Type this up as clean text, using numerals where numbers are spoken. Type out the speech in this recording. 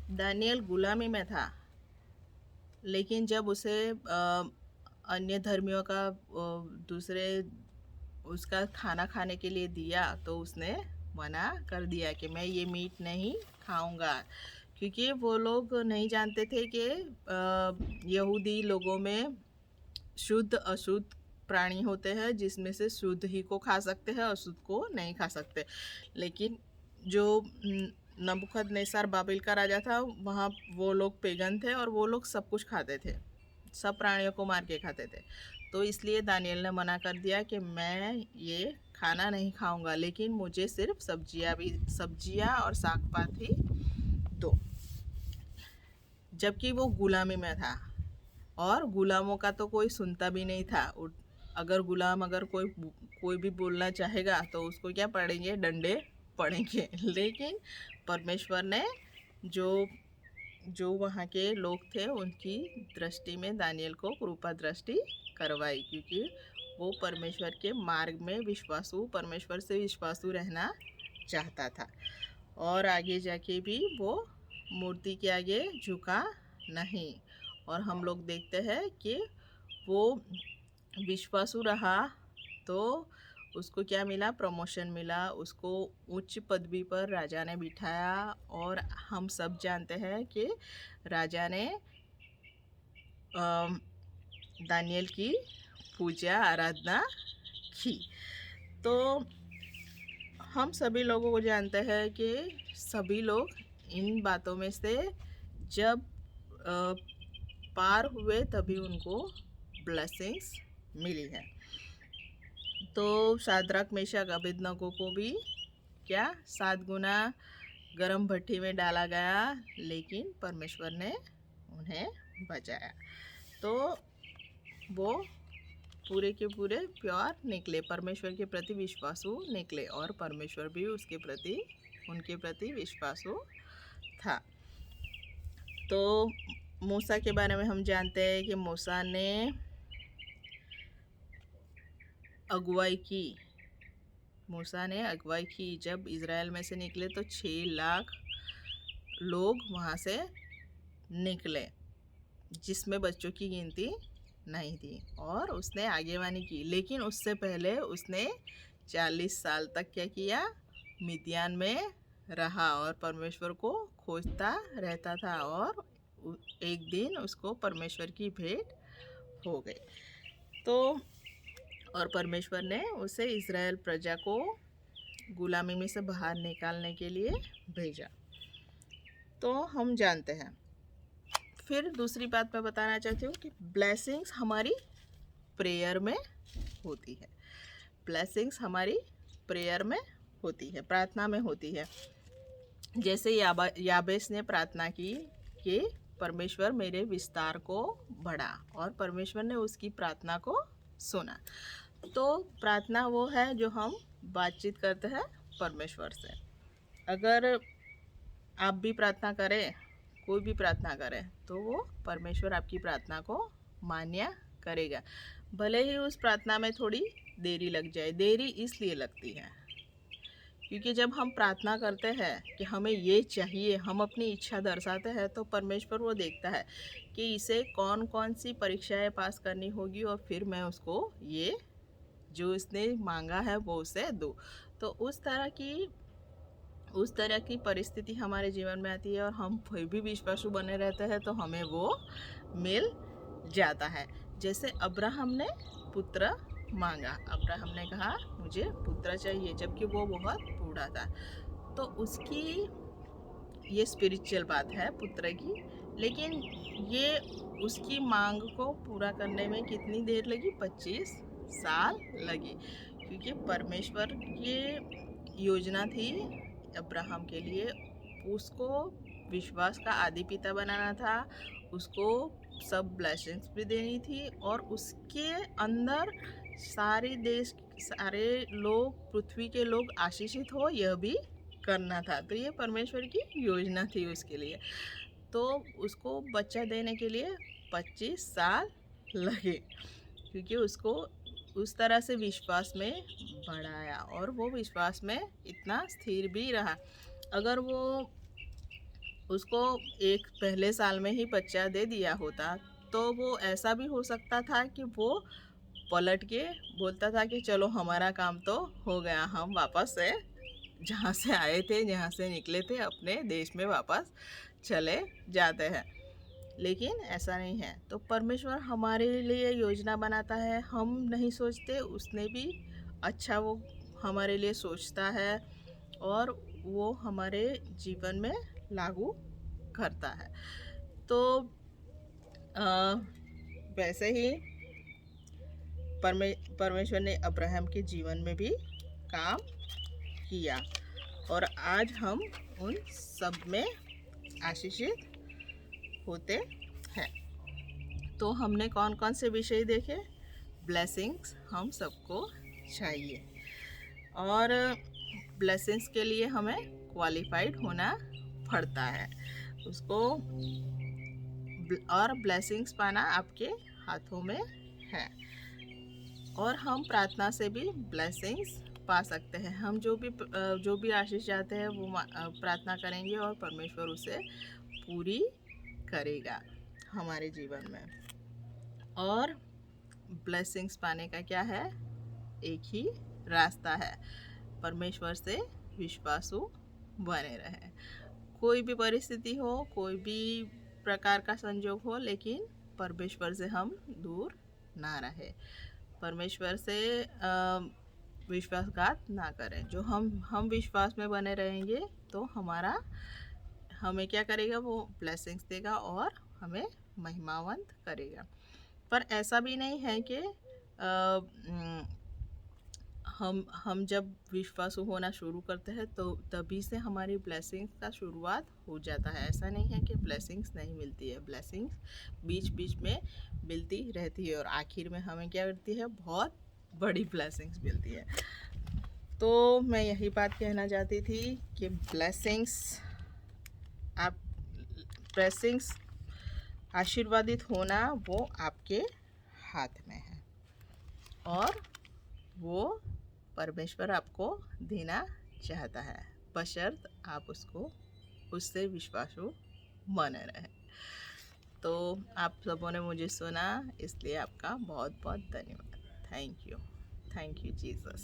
Daniel गुलामी में था, लेकिन जब उसे अन्य धर्मियों का दूसरे उसका खाना खाने के लिए दिया तो उसने मना कर दिया कि मैं ये मीट नहीं खाऊंगा, क्योंकि वो लोग नहीं जानते थे कि यहूदी लोगों में शुद्ध अशुद्ध प्राणी होते हैं, जिसमें से शुद्ध ही को खा सकते हैं, अशुद्ध को नहीं खा सकते। लेकिन जो नबूकदनेस्सर बाबिल का राजा था, वहाँ वो लोग पेगन थे और वो लोग सब कुछ खाते थे, सब प्राणियों को मार के खाते थे। तो इसलिए दानियल ने मना कर दिया कि मैं ये खाना नहीं खाऊंगा, लेकिन मुझे सिर्फ सब्जियां और साग पात ही दो। जबकि वो गुलामी में था और गुलामों का तो कोई सुनता भी नहीं था। अगर गुलाम अगर कोई भी बोलना चाहेगा तो उसको क्या पड़ेंगे, डंडे पड़ेंगे। लेकिन परमेश्वर ने जो जो वहाँ के लोग थे उनकी दृष्टि में दानियल को कृपा दृष्टि करवाई, क्योंकि वो परमेश्वर के मार्ग में विश्वासु, परमेश्वर से विश्वासु रहना चाहता था और आगे जाके भी वो मूर्ति के आगे झुका नहीं। और हम लोग देखते हैं कि वो विश्वासु रहा तो उसको क्या मिला, प्रमोशन मिला, उसको उच्च पदवी पर राजा ने बिठाया। और हम सब जानते हैं कि राजा ने दानियल की पूजा आराधना की। तो हम सभी लोगों को जानते हैं कि सभी लोग इन बातों में से जब पार हुए तभी उनको ब्लेसिंग्स मिली है। तो शाद्रक मेशक अबेदनगो को भी क्या 7 गुना गरम भट्टी में डाला गया, लेकिन परमेश्वर ने उन्हें बचाया। तो वो पूरे के पूरे प्योर निकले, परमेश्वर के प्रति विश्वासु निकले और परमेश्वर भी उनके प्रति विश्वासु था। तो मूसा के बारे में हम जानते हैं कि मूसा ने अगुवाई की। जब इज़राइल में से निकले तो 6 लाख लोग वहाँ से निकले, जिसमें बच्चों की गिनती नहीं थी, और उसने आगेवानी की। लेकिन उससे पहले उसने 40 साल तक क्या किया, मिद्यान में रहा और परमेश्वर को खोजता रहता था। और एक दिन उसको परमेश्वर की भेंट हो गई। तो और परमेश्वर ने उसे इज़राइल प्रजा को गुलामी में से बाहर निकालने के लिए भेजा। तो हम जानते हैं। फिर दूसरी बात मैं बताना चाहती हूँ कि ब्लेसिंग्स हमारी प्रेयर में होती है। ब्लेसिंग्स हमारी प्रेयर में होती है, प्रार्थना में होती है। जैसे याबेस ने प्रार्थना की कि परमेश्वर मेरे विस्तार को बढ़ा, और परमेश्वर ने उसकी प्रार्थना को सुना। तो प्रार्थना वो है जो हम बातचीत करते हैं परमेश्वर से। अगर आप भी प्रार्थना करें, कोई भी प्रार्थना करे, तो वो परमेश्वर आपकी प्रार्थना को मान्य करेगा। भले ही उस प्रार्थना में थोड़ी देरी लग जाए। देरी इसलिए लगती है क्योंकि जब हम प्रार्थना करते हैं कि हमें ये चाहिए, हम अपनी इच्छा दर्शाते हैं, तो परमेश्वर वो देखता है कि इसे कौन कौन सी परीक्षाएं पास करनी होगी, और फिर मैं उसको ये जो इसने मांगा है वो उसे दूँ। तो उस तरह की परिस्थिति हमारे जीवन में आती है और हम फिर भी विश्वासु बने रहते हैं, तो हमें वो मिल जाता है। जैसे अब्राहम ने पुत्र मांगा, अब्राहम ने कहा मुझे पुत्र चाहिए, जबकि वो बहुत बूढ़ा था। तो उसकी ये स्पिरिचुअल बात है पुत्र की, लेकिन ये उसकी मांग को पूरा करने में कितनी देर लगी, 25 साल लगी, क्योंकि परमेश्वर की योजना थी अब्राहम के लिए। उसको विश्वास का आदि पिता बनाना था, उसको सब ब्लेसिंग्स भी देनी थी, और उसके अंदर सारे लोग, पृथ्वी के लोग आशीषित हो, यह भी करना था। तो ये परमेश्वर की योजना थी उसके लिए। तो उसको बच्चा देने के लिए 25 साल लगे, क्योंकि उसको उस तरह से विश्वास में बढ़ाया, और वो विश्वास में इतना स्थिर भी रहा। अगर वो उसको एक पहले साल में ही बच्चा दे दिया होता, तो वो ऐसा भी हो सकता था कि वो पलट के बोलता था कि चलो हमारा काम तो हो गया, हम वापस से जहाँ से आए थे, जहाँ से निकले थे, अपने देश में वापस चले जाते हैं। लेकिन ऐसा नहीं है। तो परमेश्वर हमारे लिए योजना बनाता है, हम नहीं सोचते, उसने भी अच्छा वो हमारे लिए सोचता है और वो हमारे जीवन में लागू करता है। तो वैसे ही परमेश्वर ने अब्राहम के जीवन में भी काम किया और आज हम उन सब में आशीषित होते हैं। तो हमने कौन कौन से विषय देखे? ब्लेसिंग्स हम सबको चाहिए और ब्लेसिंग्स के लिए हमें क्वालिफाइड होना पड़ता है उसको, और ब्लेसिंग्स पाना आपके हाथों में है। और हम प्रार्थना से भी ब्लेसिंग्स पा सकते हैं। हम जो भी आशीष चाहते हैं वो प्रार्थना करेंगे और परमेश्वर उसे पूरी करेगा हमारे जीवन में। और ब्लेसिंग्स पाने का क्या है? एक ही रास्ता है, परमेश्वर से विश्वासु बने रहें। कोई भी परिस्थिति हो, कोई भी प्रकार का संजोग हो, लेकिन परमेश्वर से हम दूर ना रहे, परमेश्वर से विश्वासघात ना करें। जो हम विश्वास में बने रहेंगे तो हमें क्या करेगा? वो ब्लेसिंग्स देगा और हमें महिमावंत करेगा। पर ऐसा भी नहीं है कि हम जब विश्वासु होना शुरू करते हैं तो तभी से हमारी ब्लेसिंग्स का शुरुआत हो जाता है। ऐसा नहीं है कि ब्लेसिंग्स नहीं मिलती है, ब्लेसिंग्स बीच बीच में मिलती रहती है और आखिर में हमें क्या मिलती है? बहुत बड़ी ब्लेसिंग्स मिलती है। तो मैं यही बात कहना चाहती थी कि ब्लेसिंग्स आशीर्वादित होना वो आपके हाथ में है और वो परमेश्वर आपको देना चाहता है, बशर्त आप उससे विश्वासु बने रहे। तो आप सबों ने मुझे सुना, इसलिए आपका बहुत बहुत धन्यवाद। Thank you Jesus.